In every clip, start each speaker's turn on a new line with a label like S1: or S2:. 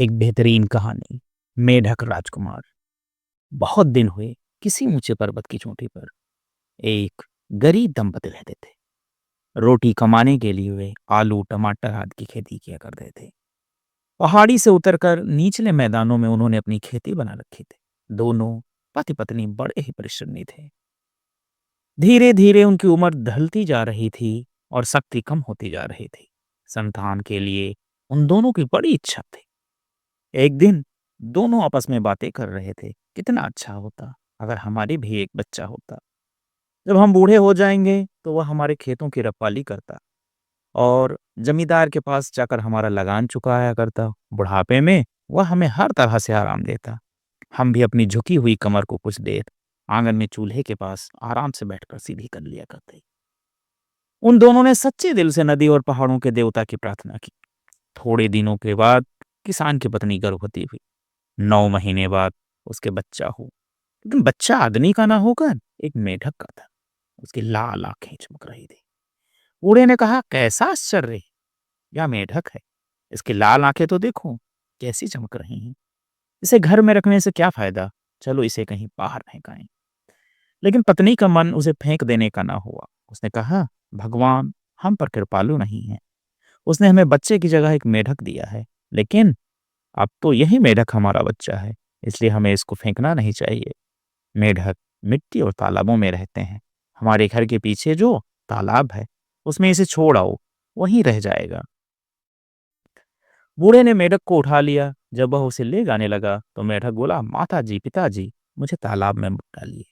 S1: एक बेहतरीन कहानी। मेढक राजकुमार। बहुत दिन हुए किसी ऊंचे पर्वत की चोटी पर एक गरीब दंपति रहते थे। रोटी कमाने के लिए वे आलू टमाटर आदि की खेती किया करते थे। पहाड़ी से उतरकर निचले मैदानों में उन्होंने अपनी खेती बना रखी थी। दोनों पति पत्नी बड़े ही परिश्रमी थे। धीरे धीरे उनकी उम्र ढलती जा रही थी और शक्ति कम होती जा रही थी। संतान के लिए उन दोनों की बड़ी इच्छा थी। एक दिन दोनों आपस में बातें कर रहे थे, कितना अच्छा होता अगर हमारी भी एक बच्चा होता। जब हम बूढ़े हो जाएंगे तो वह हमारे खेतों की रखवाली करता और जमींदार के पास जाकर हमारा लगान चुकाया करता। बुढ़ापे में वह हमें हर तरह से आराम देता। हम भी अपनी झुकी हुई कमर को कुछ देर आंगन में चूल्हे के पास आराम से बैठकर सीधी कर लिया करते। उन दोनों ने सच्चे दिल से नदी और पहाड़ों के देवता की प्रार्थना की। थोड़े दिनों के बाद किसान की पत्नी गर्भवती हुई। 9 महीने बाद उसके बच्चा हो, लेकिन बच्चा आदमी का ना होकर एक मेढक का था। उसकी लाल आंखें चमक रही थी। बूढ़े ने कहा, कैसा आश्चर्य है, यह मेढक है। इसकी लाल आंखें तो देखो कैसी चमक रही हैं। इसे घर में रखने से क्या फायदा, चलो इसे कहीं बाहर फेंकाएं। लेकिन पत्नी का मन उसे फेंक देने का ना हुआ। उसने कहा, भगवान हम पर कृपालु नहीं है। उसने हमें बच्चे की जगह एक मेढक दिया है, लेकिन अब तो यही मेढक हमारा बच्चा है, इसलिए हमें इसको फेंकना नहीं चाहिए। मेढक मिट्टी और तालाबों में रहते हैं। हमारे घर के पीछे जो तालाब है उसमें इसे छोड़ आओ, वहीं रह जाएगा। बूढ़े ने मेढक को उठा लिया। जब वह उसे ले जाने लगा तो मेढक बोला, माता जी पिताजी मुझे तालाब में मत डालिए।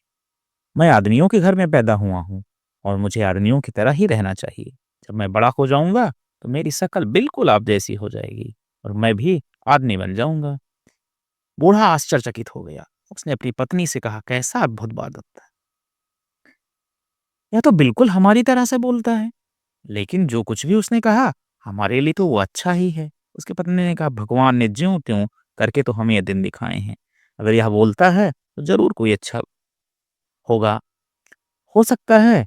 S1: मैं आदमियों के घर में पैदा हुआ हूँ और मुझे आदमियों की तरह ही रहना चाहिए। जब मैं बड़ा हो जाऊंगा तो मेरी शक्ल बिल्कुल आप जैसी हो जाएगी और मैं भी आदमी बन जाऊंगा। बूढ़ा आश्चर्यचकित हो गया। उसने अपनी पत्नी से कहा, कैसा अद्भुत बात है, यह तो बिल्कुल हमारी तरह से बोलता है। लेकिन जो कुछ भी उसने कहा हमारे लिए तो वो अच्छा ही है। उसकी पत्नी ने कहा, भगवान ने ज्यों त्यों करके तो हमें ये दिन दिखाए हैं। अगर यह बोलता है तो जरूर कोई अच्छा होगा। हो सकता है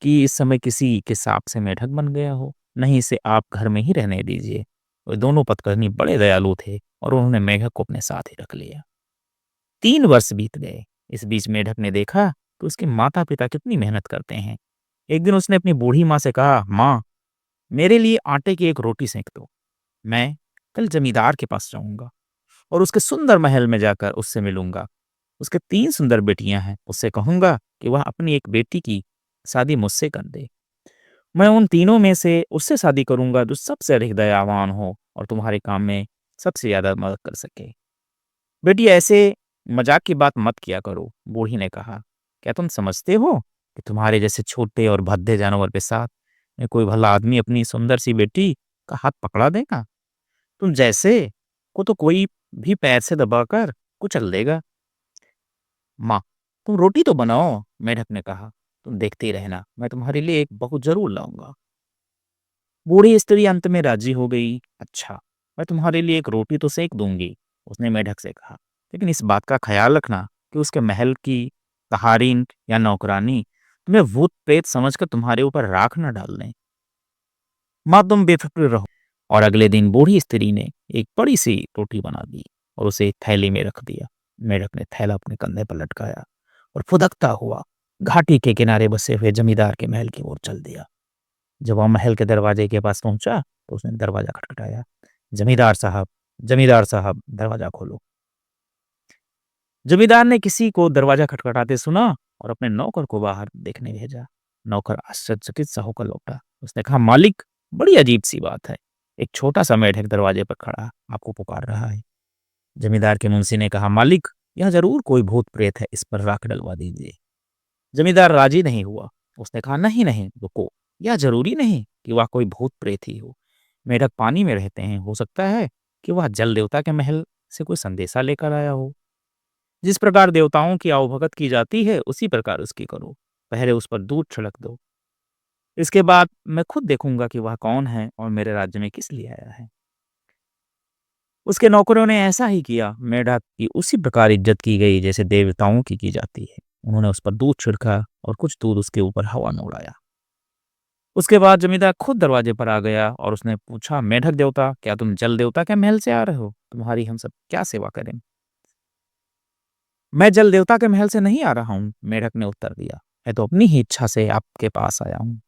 S1: कि इस समय किसी के सांप से मेढक बन गया हो। नहीं, इसे आप घर में ही रहने दीजिए। वो दोनों पतकर्नी बड़े दयालु थे और उन्होंने मेढक को अपने साथ ही रख लिया। 3 वर्ष बीत गए। इस बीच मेढक ने देखा कि उसके माता पिता कितनी मेहनत करते हैं। एक दिन उसने अपनी बूढ़ी माँ से कहा, माँ मेरे लिए आटे की एक रोटी सेक दो। मैं कल जमींदार के पास जाऊंगा और उसके सुंदर महल में जाकर उससे मिलूंगा। उसके 3 सुंदर बेटियां हैं, उससे कहूंगा कि वह अपनी एक बेटी की शादी मुझसे कर दे। मैं उन तीनों में से उससे शादी करूंगा जो सबसे अधिक दयावान हो और तुम्हारे काम में सबसे ज्यादा मदद कर सके। बेटी ऐसे मजाक की बात मत किया करो, बूढ़ी ने कहा। क्या तुम समझते हो कि तुम्हारे जैसे छोटे और भद्दे जानवर के साथ में कोई भला आदमी अपनी सुंदर सी बेटी का हाथ पकड़ा देगा? तुम जैसे को तो कोई भी पैर से दबाकर कुचल देगा। माँ तुम रोटी तो बनाओ, मेढक ने कहा। तुम देखते ही रहना, मैं तुम्हारे लिए एक बहू जरूर लाऊंगा। बूढ़ी स्त्री अंत में राजी हो गई। अच्छा, मैं तुम्हारे लिए एक रोटी तो सेक दूंगी, उसने मेढक से कहा, लेकिन इस बात का ख्याल रखना कि उसके महल की कहारिन या नौकरानी तुम्हें भूत प्रेत समझकर तुम्हारे ऊपर राख न डाल दें। माँ तुम बेफिक्र रहो। और अगले दिन बूढ़ी स्त्री ने एक बड़ी सी रोटी बना दी और उसे एक थैली में रख दिया। मेढक ने थैला अपने कंधे पर लटकाया और फुदकता हुआ घाटी के किनारे बसे हुए जमींदार के महल की ओर चल दिया। जब वह महल के दरवाजे के पास पहुंचा तो उसने दरवाजा खटखटाया। जमींदार साहब, जमींदार साहब, दरवाजा खोलो। जमींदार ने किसी को दरवाजा खटखटाते सुना और अपने नौकर को बाहर देखने भेजा। नौकर आश्चर्यचकित सा होकर लौटा। उसने कहा, मालिक बड़ी अजीब सी बात है, एक छोटा सा मेढक दरवाजे पर खड़ा आपको पुकार रहा है। जमींदार के मुंशी ने कहा, मालिक यह जरूर कोई भूत प्रेत है, इस पर राख डलवा दीजिए। जमींदार राजी नहीं हुआ। उसने कहा, नहीं नहीं रुको, यह जरूरी नहीं कि वह कोई भूत प्रेत ही हो। मेढक पानी में रहते हैं, हो सकता है कि वह जल देवता के महल से कोई संदेशा लेकर आया हो। जिस प्रकार देवताओं की आवभगत की जाती है उसी प्रकार उसकी करो। पहले उस पर दूध छिड़क दो, इसके बाद मैं खुद देखूंगा कि वह कौन है और मेरे राज्य में किस लिए आया है। उसके नौकरों ने ऐसा ही किया। मेढक की उसी प्रकार इज्जत की गई जैसे देवताओं की जाती है। उन्होंने उस पर दूध छिड़का और कुछ दूध उसके ऊपर हवा में उड़ाया। उसके बाद जमींदार खुद दरवाजे पर आ गया और उसने पूछा, मेढक देवता, क्या तुम जल देवता के महल से आ रहे हो? तुम्हारी हम सब क्या सेवा करें? मैं जल देवता के महल से नहीं आ रहा हूँ, मेढक ने उत्तर दिया। मैं तो अपनी ही इच्छा से आपके पास आया हूँ।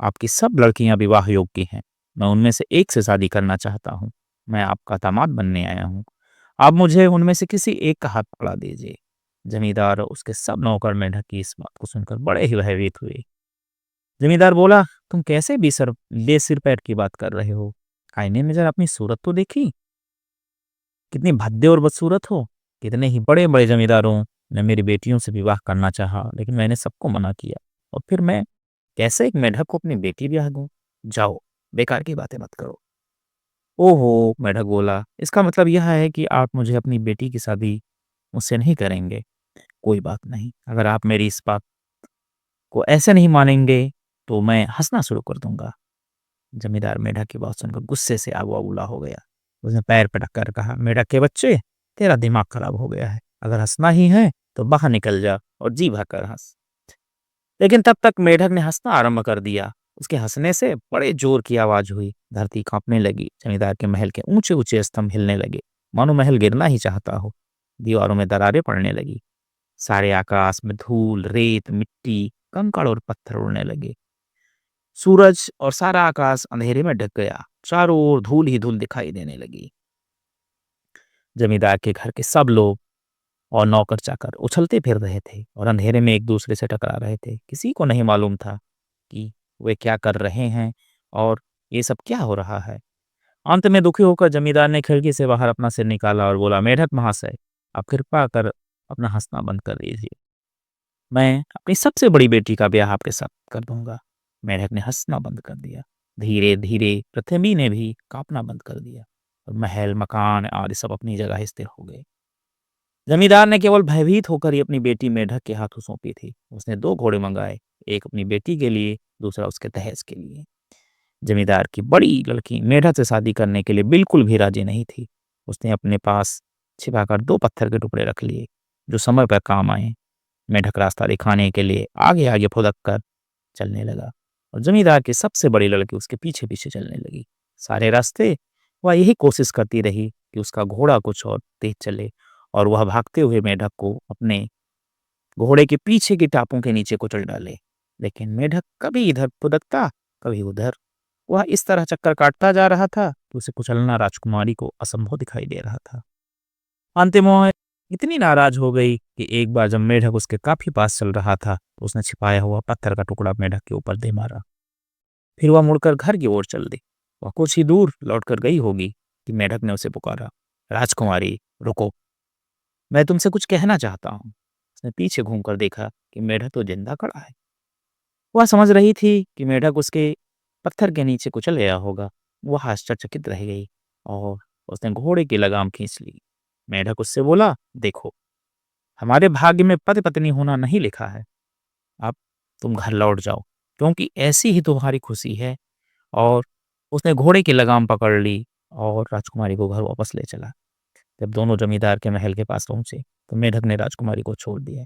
S1: आपकी सब लड़कियां विवाह योग्य हैं। मैं उनमें से एक से शादी करना चाहता हूँ। मैं आपका दामाद बनने आया हूँ। आप मुझे उनमें से किसी एक का हाथ पकड़ा दीजिए। जमींदार और उसके सब नौकर मेढक की इस बात को सुनकर बड़े ही भयभीत हुए। जमींदार बोला, तुम कैसे भी सर ले सिर पैर की बात कर रहे हो? आईने में जरा अपनी सूरत तो देखी, कितनी भद्दे और बदसूरत हो। कितने ही बड़े बड़े जमींदारों ने मेरी बेटियों से विवाह करना चाहा, लेकिन मैंने सबको मना किया। और फिर मैं कैसे एक मेढक को अपनी बेटी ब्याह दूं? जाओ, बेकार की बातें मत करो। ओहो, मेढक बोला, इसका मतलब यह है कि आप मुझे अपनी बेटी की शादी मुझसे नहीं करेंगे। कोई बात नहीं, अगर आप मेरी इस बात को ऐसे नहीं मानेंगे तो मैं हंसना शुरू कर दूंगा। जमींदार मेढक की बात सुनकर गुस्से से आग बबूला हो गया। उसने पैर पटक कर कहा, मेढक के बच्चे, तेरा दिमाग खराब हो गया है। अगर हंसना ही है तो बाहर निकल जा और जी भर कर हंस। लेकिन तब तक मेढक ने हंसना आरंभ कर दिया। उसके हंसने से बड़े जोर की आवाज हुई। धरती कांपने लगी। जमींदार के महल के ऊंचे ऊंचे स्तंभ हिलने लगे, मानो महल गिरना ही चाहता हो। दीवारों में दरारें पड़ने लगी। सारे आकाश में धूल, रेत, मिट्टी, कंकड़ और पत्थर उड़ने लगे। सूरज और सारा आकाश अंधेरे में ढक गया। चारों ओर धूल ही धूल दिखाई देने लगी। जमींदार के घर के सब लोग और नौकर चाकर उछलते फिर रहे थे और अंधेरे में एक दूसरे से टकरा रहे थे। किसी को नहीं मालूम था कि वे क्या कर रहे हैं और ये सब क्या हो रहा है। अंत में दुखी होकर जमींदार ने खिड़की से बाहर अपना सिर निकाला और बोला, मेढक महाशय, आप कृपा कर अपना हंसना बंद कर दीजिए। मैं अपनी सबसे बड़ी बेटी का ब्याह आपके साथ कर दूंगा। मेढक ने हंसना बंद कर दिया। धीरे धीरे पृथ्वी ने भी कांपना बंद कर दिया और महल, मकान आदि सब अपनी जगह स्थिर हो गए। जमींदार ने केवल भयभीत होकर ही अपनी बेटी मेढक के हाथों सौंपी थी। उसने 2 घोड़े मंगाए, एक अपनी बेटी के लिए, दूसरा उसके दहेज के लिए। जमींदार की बड़ी लड़की मेढक से शादी करने के लिए बिल्कुल भी राजी नहीं थी। उसने अपने पास छिपाकर 2 पत्थर के टुकड़े रख लिए, जो समय पर काम आए। मेढक रास्ता दिखाने के लिए आगे आगे फुदक कर चलने लगा और जमींदार की सबसे बड़ी लड़की उसके पीछे पीछे चलने लगी। सारे रास्ते वह यही कोशिश करती रही कि उसका घोड़ा कुछ और तेज चले और वह भागते हुए मेढक को अपने घोड़े के पीछे की टापों के नीचे कुचल डाले। लेकिन मेढक कभी इधर फुदकता, कभी उधर। वह इस तरह चक्कर काटता जा रहा था कि उसे कुचलना राजकुमारी को असंभव दिखाई दे रहा था। अंतिम वह इतनी नाराज हो गई कि एक बार जब मेढक उसके काफी पास चल रहा था तो उसने छिपाया हुआ पत्थर का टुकड़ा मेढक के ऊपर दे मारा। फिर वह मुड़कर घर की ओर चल दी। वह कुछ ही दूर लौटकर गई होगी कि मेढक ने उसे पुकारा, राजकुमारी, रुको, मैं तुमसे कुछ कहना चाहता हूँ। उसने पीछे घूमकर देखा कि मेढक तो जिंदा खड़ा है। वह समझ रही थी कि मेढक उसके पत्थर के नीचे कुचल गया होगा। वह आश्चर्यचकित रह गई और उसने घोड़े की लगाम खींच ली। मेढक उससे बोला, देखो, हमारे भाग्य में पति पत्नी होना नहीं लिखा है। अब तुम घर लौट जाओ, क्योंकि ऐसी ही तुम्हारी खुशी है। और उसने घोड़े की लगाम पकड़ ली और राजकुमारी को घर वापस ले चला। जब दोनों जमींदार के महल के पास पहुंचे तो मेढक ने राजकुमारी को छोड़ दिया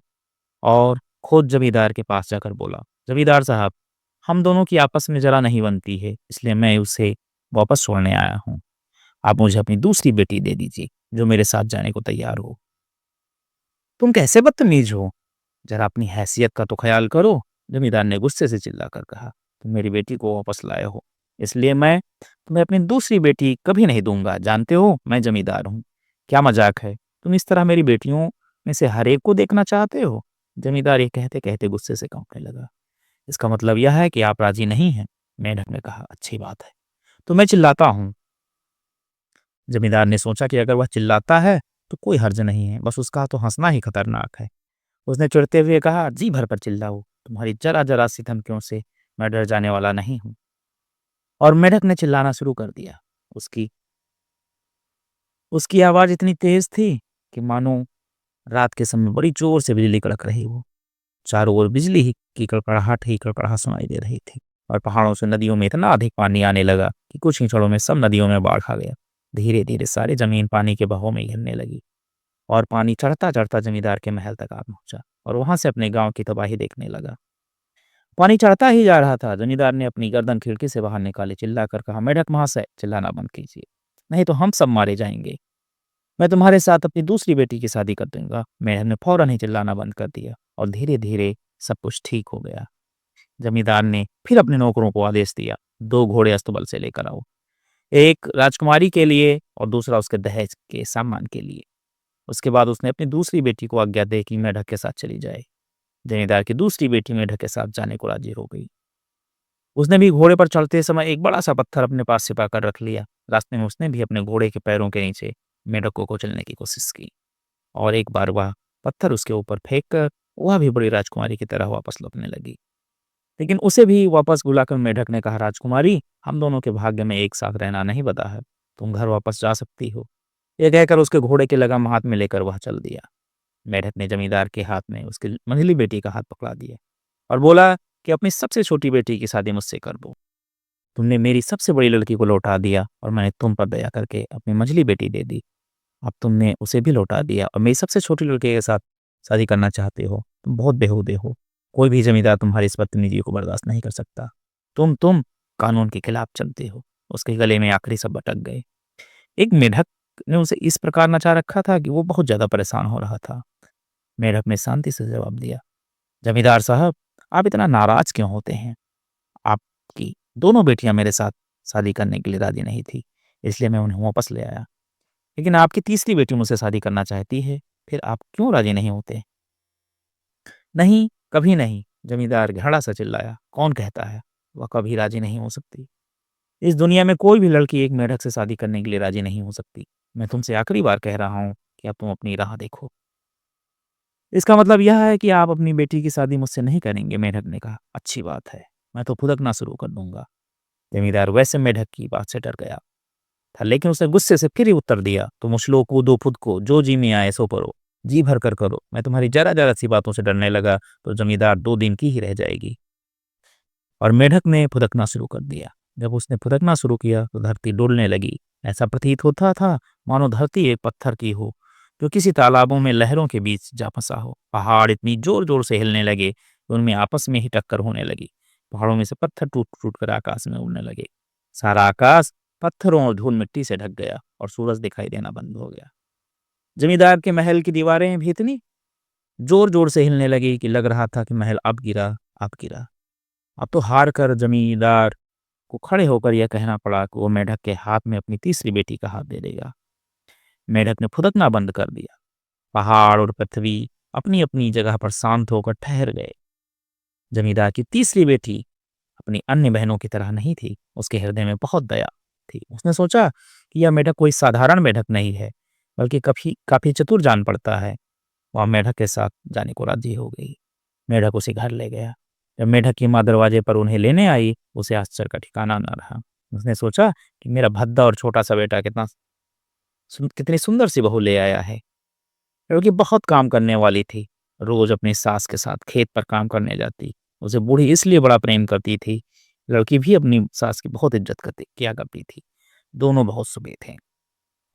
S1: और खुद जमींदार के पास जाकर बोला, जमींदार साहब, हम दोनों की आपस में जरा नहीं बनती है, इसलिए मैं उसे वापस छोड़ने आया हूँ। आप मुझे अपनी दूसरी बेटी दे दीजिए, जो मेरे साथ जाने को तैयार हो। तुम कैसे बदतमीज हो, जरा अपनी हैसियत का तो ख्याल करो। जमींदार ने गुस्से से चिल्लाकर कहा, तुम मेरी बेटी को वापस लाए हो, इसलिए मैं तुम्हें अपनी दूसरी बेटी कभी नहीं दूंगा। जानते हो, मैं जमींदार हूँ। क्या मजाक है, तुम इस तरह मेरी बेटियों में से हर एक को देखना चाहते हो? जमींदार ये कहते कहते गुस्से से कांपने लगा। इसका मतलब यह है कि आप राजी नहीं हैं? मेंढक ने कहा, अच्छी बात है, तो मैं चिल्लाता हूँ। जमींदार ने सोचा कि अगर वह चिल्लाता है तो कोई हर्ज नहीं है, बस उसका तो हंसना ही खतरनाक है। उसने चिढ़ते हुए कहा, जी भर कर चिल्लाओ, तुम्हारी जरा जरा सी धमकियों से मैं डर जाने वाला नहीं हूँ। और मेढक ने चिल्लाना शुरू कर दिया। उसकी उसकी आवाज इतनी तेज थी कि मानो रात के समय बड़ी जोर से बिजली कड़क रही हो। चारों ओर बिजली ही कड़कड़ाहट सुनाई दे रही थी और पहाड़ों से नदियों में इतना अधिक पानी आने लगा कि कुछ ही क्षणों में सब नदियों में बाढ़ आ गया। धीरे धीरे सारी जमीन पानी के बहाव में घिरने लगी और पानी चढ़ता चढ़ता जमींदार के महल तक आ पहुंचा और वहां से अपने गांव की तबाही देखने लगा। पानी चढ़ता ही जा रहा था। जमींदार ने अपनी गर्दन खिड़की से बाहर निकाली, चिल्लाकर कहा, मेढक महाशय, चिल्लाना बंद कीजिए, नहीं तो हम सब मारे जाएंगे। मैं तुम्हारे साथ अपनी दूसरी बेटी की शादी कर दूंगा। मेढक ने फौरन ही चिल्लाना बंद कर दिया और धीरे धीरे सब कुछ ठीक हो गया। जमींदार ने फिर अपने नौकरों को आदेश दिया, 2 घोड़े अस्तबल से लेकर आओ, एक राजकुमारी के लिए और दूसरा उसके दहेज के सामान के लिए। उसके बाद उसने अपनी दूसरी बेटी को आज्ञा दी कि मेढक के साथ चली जाए। जमींदार की दूसरी बेटी मेढक के साथ जाने को राजी हो गई। उसने भी घोड़े पर चढ़ते समय एक बड़ा सा पत्थर अपने पास छिपाकर रख लिया। रास्ते में उसने भी अपने घोड़े के पैरों के नीचे मेढक को कुचलने की कोशिश की और एक बार वह पत्थर उसके ऊपर फेंक कर वह भी बड़ी राजकुमारी की तरह वापस लौटने लगी। लेकिन उसे भी वापस बुलाकर मेढक ने कहा, राजकुमारी, हम दोनों के भाग्य में एक साथ रहना नहीं बंधा है, तुम घर वापस जा सकती हो। यह कहकर उसके घोड़े की लगाम हाथ में लेकर वह चल दिया। मेढक ने जमींदार के हाथ में उसकी मंझली बेटी का हाथ पकड़ा दिया और बोला कि अपनी सबसे छोटी बेटी की शादी मुझसे कर दो। तुमने मेरी सबसे बड़ी लड़की को लौटा दिया और मैंने तुम पर दया करके अपनी मंझली बेटी दे दी। अब तुमने उसे भी लौटा दिया और मेरी सबसे छोटी लड़की के साथ शादी करना चाहते हो। तुम बहुत बेहूदे हो। कोई भी जमींदार तुम्हारी इस बदतमीजी को बर्दाश्त नहीं कर सकता। तुम कानून के खिलाफ चलते हो। उसके गले में आखिरी शब्द अटक गए। एक मेढक ने उसे इस प्रकार नचा रखा था कि वो बहुत ज्यादा परेशान हो रहा था। मेढक ने शांति से जवाब दिया, जमींदार साहब, आप इतना नाराज क्यों होते हैं? आपकी दोनों बेटियां मेरे साथ शादी करने के लिए राजी नहीं थी, इसलिए मैं उन्हें वापस ले आया। लेकिन आपकी तीसरी बेटी मुझसे शादी करना चाहती है, फिर आप क्यों राजी नहीं होते? नहीं, कभी नहीं, जमींदार घड़ा सा चिल्लाया। कौन कहता है वह कभी राजी नहीं हो सकती? इस दुनिया में कोई भी लड़की एक मेढक से शादी करने के लिए राजी नहीं हो सकती। मैं तुमसे आखिरी बार कह रहा हूँ कि अब तुम अपनी राह देखो। इसका मतलब यह है कि आप अपनी बेटी की शादी मुझसे नहीं करेंगे, मेढक ने कहा। अच्छी बात है, मैं तो फुदकना शुरू कर दूंगा। जमींदार वैसे मेढक की बात से डर गया था, लेकिन उसने गुस्से से फिर ही उत्तर दिया, तुम उछलो, कूदो, फुदको, जो जी में आए सो करो, जी भर कर करो। मैं तुम्हारी जरा जरा सी बातों से डरने लगा तो जमींदार 2 दिन की ही रह जाएगी। और मेढक ने फुदकना शुरू कर दिया। जब उसने फुदकना शुरू किया तो धरती डोलने लगी। ऐसा प्रतीत होता था मानो धरती एक पत्थर की हो जो किसी तालाबों में लहरों के बीच जा फंसा हो। पहाड़ इतनी जोर जोर से हिलने लगे कि उनमें आपस में ही टक्कर होने लगी। पहाड़ों में से पत्थर टूट टूट कर आकाश में उड़ने लगे। सारा आकाश पत्थरों और धूल मिट्टी से ढक गया और सूरज दिखाई देना बंद हो गया। जमींदार के महल की दीवारें भी इतनी जोर जोर से हिलने लगी कि लग रहा था कि महल अब गिरा, अब गिरा। अब तो हार कर जमींदार को खड़े होकर यह कहना पड़ा कि वो मेढक के हाथ में अपनी तीसरी बेटी का हाथ दे देगा। मेढक ने फुदकना बंद कर दिया। पहाड़ और पृथ्वी अपनी अपनी जगह पर शांत होकर ठहर गए। जमींदार की तीसरी बेटी अपनी अन्य बहनों की तरह नहीं थी। उसके हृदय में बहुत दया थी। उसने सोचा कि यह मेढक कोई साधारण मेढक नहीं है, बल्कि काफी काफी चतुर जान पड़ता है। वह मेढक के साथ जाने को राजी हो गई। मेढक उसे घर ले गया। जब मेढक की माँ दरवाजे पर उन्हें लेने आई, उसे आश्चर्य का ठिकाना न रहा। उसने सोचा कि मेरा भद्दा और छोटा सा बेटा कितनी सुंदर सी बहू ले आया है। लड़की बहुत काम करने वाली थी। रोज अपनी सास के साथ खेत पर काम करने जाती। उसे बूढ़ी इसलिए बड़ा प्रेम करती थी। लड़की भी अपनी सास की बहुत इज्जत करती किया करती थी। दोनों बहुत सुबह थे।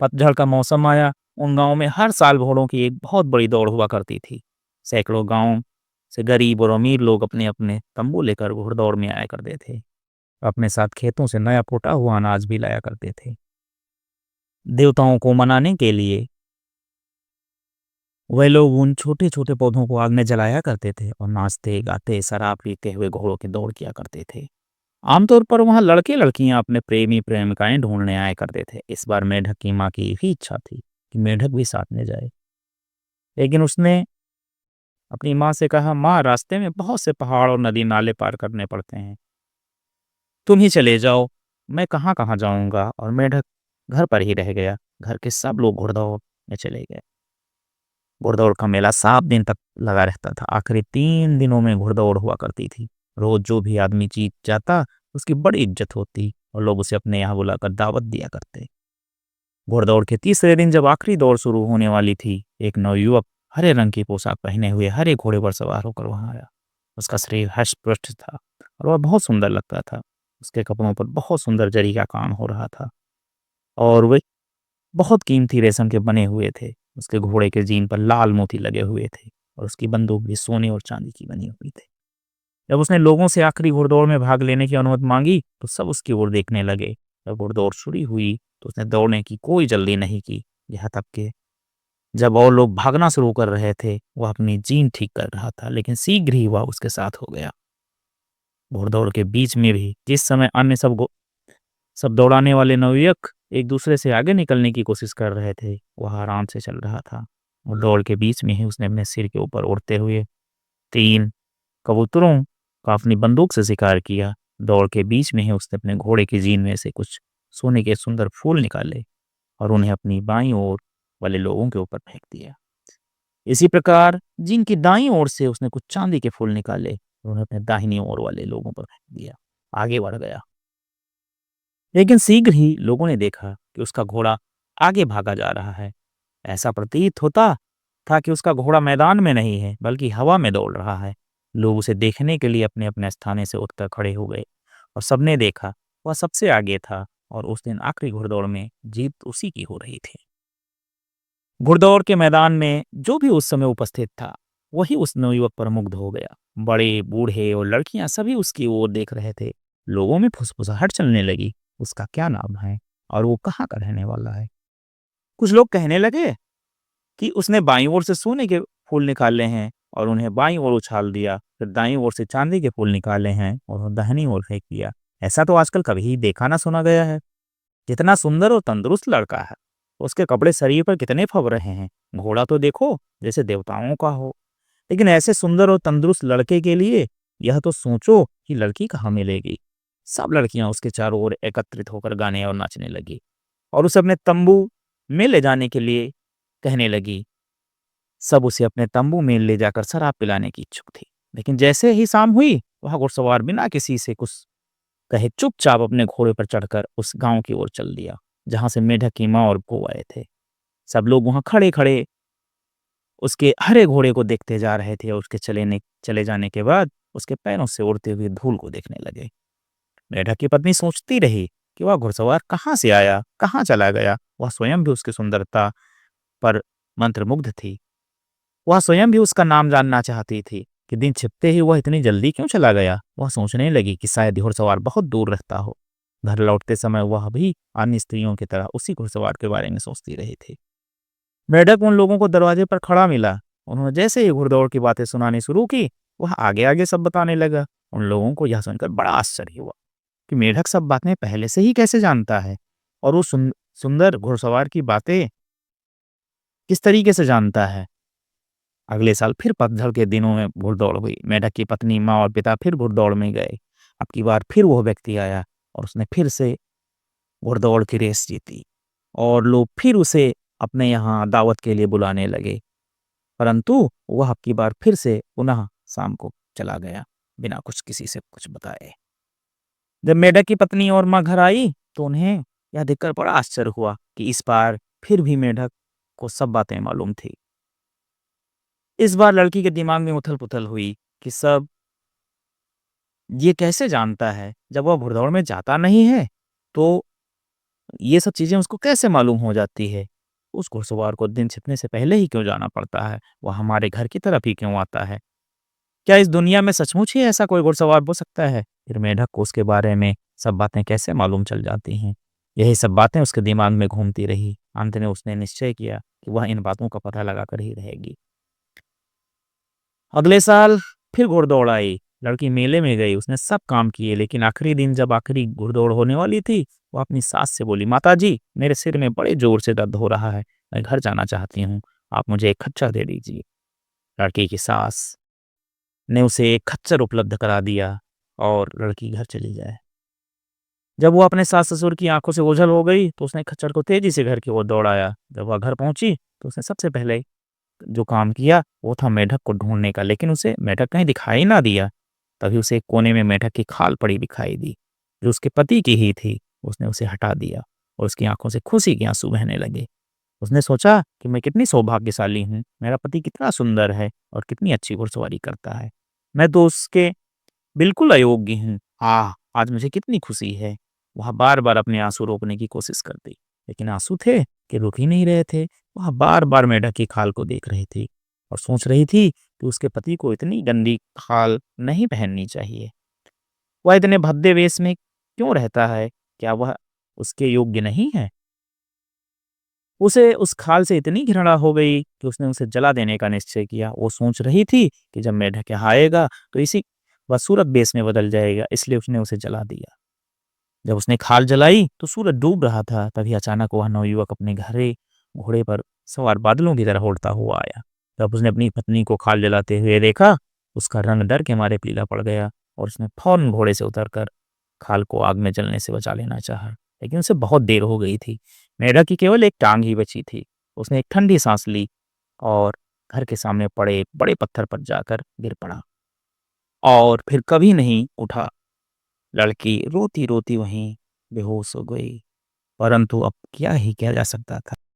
S1: पतझड़ का मौसम आया। उन गांव में हर साल घोड़ों की एक बहुत बड़ी दौड़ हुआ करती थी। सैकड़ों गांव से गरीब और अमीर लोग अपने अपने तंबू लेकर घुड़दौड़ में आया करते थे। अपने साथ खेतों से नया फूटा हुआ अनाज भी लाया करते थे। देवताओं को मनाने के लिए वह लोग उन छोटे छोटे पौधों को आग में जलाया करते थे और नाचते गाते शराब पीते हुए घोड़ों की दौड़ किया करते थे। आमतौर पर वहां लड़के लड़कियां अपने प्रेमी प्रेमिकाएं ढूंढने आया करते थे। इस बार मेढक की माँ की भी इच्छा थी कि मेढक भी साथ में जाए, लेकिन उसने अपनी माँ से कहा, माँ, रास्ते में बहुत से पहाड़ और नदी नाले पार करने पड़ते हैं, तुम ही चले जाओ, मैं कहाँ कहाँ जाऊंगा। और मेढक घर पर ही रह गया। घर के सब लोग घुड़दौड़ में चले गए। घुड़दौड़ का मेला 7 दिन तक लगा रहता था। आखिरी 3 दिनों में घुड़दौड़ हुआ करती थी। रोज जो भी आदमी जीत जाता उसकी बड़ी इज्जत होती और लोग उसे अपने यहाँ बुलाकर दावत दिया करते। घुड़दौड़ के तीसरे दिन जब आखिरी दौड़ शुरू होने वाली थी, एक नवयुवक हरे रंग की पोशाक पहने हुए हरे घोड़े पर सवार होकर वहां आया। उसका शरीर हष्ट था और वह बहुत सुंदर लगता था। उसके कपड़ों पर बहुत सुंदर जरी का काम हो रहा था और वे बहुत कीमती रेशम के बने हुए थे। उसके घोड़े के जीन पर लाल मोती लगे हुए थे और उसकी बंदूक भी सोने और चांदी की बनी हुई थी। जब उसने लोगों से आखिरी घुड़दौड़ में भाग लेने की अनुमति मांगी तो सब उसकी ओर देखने लगे। जब घुड़दौड़ शुरू हुई तो उसने दौड़ने की कोई जल्दी नहीं की। यहाँ तक कि जब और लोग भागना शुरू कर रहे थे, वह अपनी जीन ठीक कर रहा था, लेकिन शीघ्र ही वह उसके साथ हो गया। घुड़दौड़ के बीच में भी जिस समय अन्य सब दौड़ाने वाले नवयुवक एक दूसरे से आगे निकलने की कोशिश कर रहे थे, वह आराम से चल रहा था। और दौड़ के बीच में ही उसने अपने सिर के ऊपर उड़ते हुए 3 कबूतरों का अपनी बंदूक से शिकार किया। दौड़ के बीच में ही उसने अपने घोड़े की जीन में से कुछ सोने के सुंदर फूल निकाले और उन्हें अपनी बाईं ओर वाले लोगों के ऊपर फेंक दिया। इसी प्रकार जीन की दाईं ओर से उसने कुछ चांदी के फूल निकाले और उन्हें अपने दाहिनी ओर वाले लोगों पर फेंक दिया। आगे बढ़ गया, लेकिन शीघ्र ही लोगों ने देखा कि उसका घोड़ा आगे भागा जा रहा है। ऐसा प्रतीत होता था कि उसका घोड़ा मैदान में नहीं है बल्कि हवा में दौड़ रहा है। लोग उसे देखने के लिए अपने अपने स्थाने से उठकर खड़े हो गए और सबने देखा वह सबसे आगे था और उस दिन आखिरी घुड़दौड़ में जीत उसी की हो रही थी। घुड़दौड़ के मैदान में जो भी उस समय उपस्थित था वही उस नवयुवक पर मुग्ध हो गया। बड़े बूढ़े और लड़कियां सभी उसकी ओर देख रहे थे। लोगों में फुसफुसाहट चलने लगी, उसका क्या नाम है और वो कहाँ का रहने वाला है। कुछ लोग कहने लगे कि उसने बाईं ओर से सोने के फूल निकाले हैं और उन्हें बाईं ओर उछाल दिया, फिर दाईं ओर से चांदी के फूल निकाले हैं और उन्हें दाहिनी ओर फेंक दिया। ऐसा तो आजकल कभी देखा ना सुना गया है। जितना सुंदर और तंदुरुस्त लड़का है, उसके कपड़े शरीर पर कितने फब रहे हैं। घोड़ा तो देखो जैसे देवताओं का हो, लेकिन ऐसे सुंदर और तंदुरुस्त लड़के के लिए यह तो सोचो कि लड़की कहाँ मिलेगी। सब लड़कियां उसके चारों ओर एकत्रित होकर गाने और नाचने लगी और उसे अपने तंबू में ले जाने के लिए कहने लगी। सब उसे अपने तंबू में ले जाकर शराब पिलाने की इच्छुक थी, लेकिन जैसे ही शाम हुई वह घुड़सवार बिना किसी से कुछ कहे चुपचाप अपने घोड़े पर चढ़कर उस गांव की ओर चल दिया जहां से मेढक की माँ और वो आए थे। सब लोग वहां खड़े खड़े उसके हरे घोड़े को देखते जा रहे थे और उसके चले जाने के बाद उसके पैरों से उड़ते हुए धूल को देखने लगे। मेढक की पत्नी सोचती रही कि वह घुड़सवार कहाँ से आया, कहाँ चला गया। वह स्वयं भी उसकी सुंदरता पर मंत्रमुग्ध थी। वह स्वयं भी उसका नाम जानना चाहती थी कि दिन छिपते ही वह इतनी जल्दी क्यों चला गया। वह सोचने लगी कि शायद घुड़सवार बहुत दूर रहता हो। घर लौटते समय वह भी अन्य स्त्रियों की तरह उसी घुड़सवार के बारे में सोचती रही थी। मेढक उन लोगों को दरवाजे पर खड़ा मिला। उन्होंने जैसे ही घुड़दौड़ की बातें सुनानी शुरू की, वह आगे आगे सब बताने लगा। उन लोगों को यह सुनकर बड़ा आश्चर्य हुआ कि मेढक सब बातें पहले से ही कैसे जानता है और वो सुंदर घुड़सवार की बातें किस तरीके से जानता है। अगले साल फिर पतझड़ के दिनों में घुड़दौड़ हुई। मेढक की पत्नी, माँ और पिता फिर घुड़दौड़ में गए। अब की बार फिर वो व्यक्ति आया और उसने फिर से घुड़दौड़ की रेस जीती और लोग फिर उसे अपने यहाँ दावत के लिए बुलाने लगे। परंतु वह अब की बार फिर से पुनः शाम को चला गया बिना कुछ किसी से कुछ बताए। जब मेढक की पत्नी और माँ घर आई तो उन्हें यह देखकर बड़ा आश्चर्य हुआ कि इस बार फिर भी मेढक को सब बातें मालूम थी। इस बार लड़की के दिमाग में उथल-पुथल हुई कि सब ये कैसे जानता है? जब वह भुड़दौड़ में जाता नहीं है, तो ये सब चीज़ें उसको कैसे मालूम हो जाती है? उस घुड़सवार को दिन छिपने से पहले ही क्यों जाना पड़ता है? वह हमारे घर की तरफ ही क्यों आता है? क्या इस दुनिया में सचमुच ही ऐसा कोई घुड़सवार हो सकता है? फिर मेढक को उसके बारे में सब बातें कैसे मालूम चल जाती हैं? यही सब बातें उसके दिमाग में घूमती रही। अंत में उसने निश्चय किया कि वह इन बातों का पता लगाकर ही रहेगी। अगले साल फिर घुड़दौड़ आई। लड़की मेले में गई, उसने सब काम किए, लेकिन आखिरी दिन जब आखिरी घुड़दौड़ होने वाली थी, वो अपनी सास से बोली, माताजी, मेरे सिर में बड़े जोर से दर्द हो रहा है, मैं घर जाना चाहती हूँ, आप मुझे एक खच्चर दे दीजिए। लड़की की सास ने उसे एक खच्चर उपलब्ध करा दिया और लड़की घर चली जाए। जब वो अपने सास ससुर की आंखों से ओझल हो गई तो उसने खच्चर को तेजी से घर की ओर दौड़ाया। जब वह घर पहुंची तो उसने सबसे पहले जो काम किया वो था मेढक को ढूंढने का, लेकिन उसे मेढक कहीं दिखाई ना दिया। तभी उसे एक कोने में मेढक की खाल पड़ी दिखाई दी, जो उसके पति की ही थी। उसने उसे हटा दिया और उसकी आंखों से खुशी के आंसू बहने लगे। उसने सोचा कि मैं कितनी सौभाग्यशाली हूँ, मेरा पति कितना सुंदर है और कितनी अच्छी घुड़सवारी करता है। मैं तो उसके बिल्कुल अयोग्य हूँ। आज मुझे कितनी खुशी है। वह बार-बार अपने आँसू रोकने की कोशिश करती, लेकिन आँसू थे कि रुक ही नहीं रहे थे। वह बार-बार मेढक की खाल को देख रही थी और सोच रही थी कि उसके पति को इतनी गंदी खाल नहीं पहननी चाहिए। वह इतने भद्दे वेश में क्यों रहता है? क्या वह उसके योग्य नहीं है? उसे उस खाल से इतनी घृणा हो गई कि उसने उसे जला देने का निश्चय किया। वो सोच रही थी कि जब मेढक आएगा तो इसी वह सूरत बेस में बदल जाएगा, इसलिए उसने उसे जला दिया। जब उसने खाल जलाई तो सूरज डूब रहा था। तभी अचानक वह नवयुवक अपने घोड़े पर सवार बादलों की तरह उड़ता हुआ आया। जब उसने अपनी पत्नी को खाल जलाते हुए देखा, उसका रंग डर के मारे पीला पड़ गया और उसने फौरन घोड़े से उतरकर खाल को आग में जलने से बचा लेना चाहा, लेकिन उसे बहुत देर हो गई थी। मेढक की केवल एक टांग ही बची थी। उसने एक ठंडी सांस ली और घर के सामने पड़े एक बड़े पत्थर पर जाकर गिर पड़ा और फिर कभी नहीं उठा। लड़की रोती रोती वहीं बेहोश हो गई। परंतु अब क्या ही किया जा सकता था।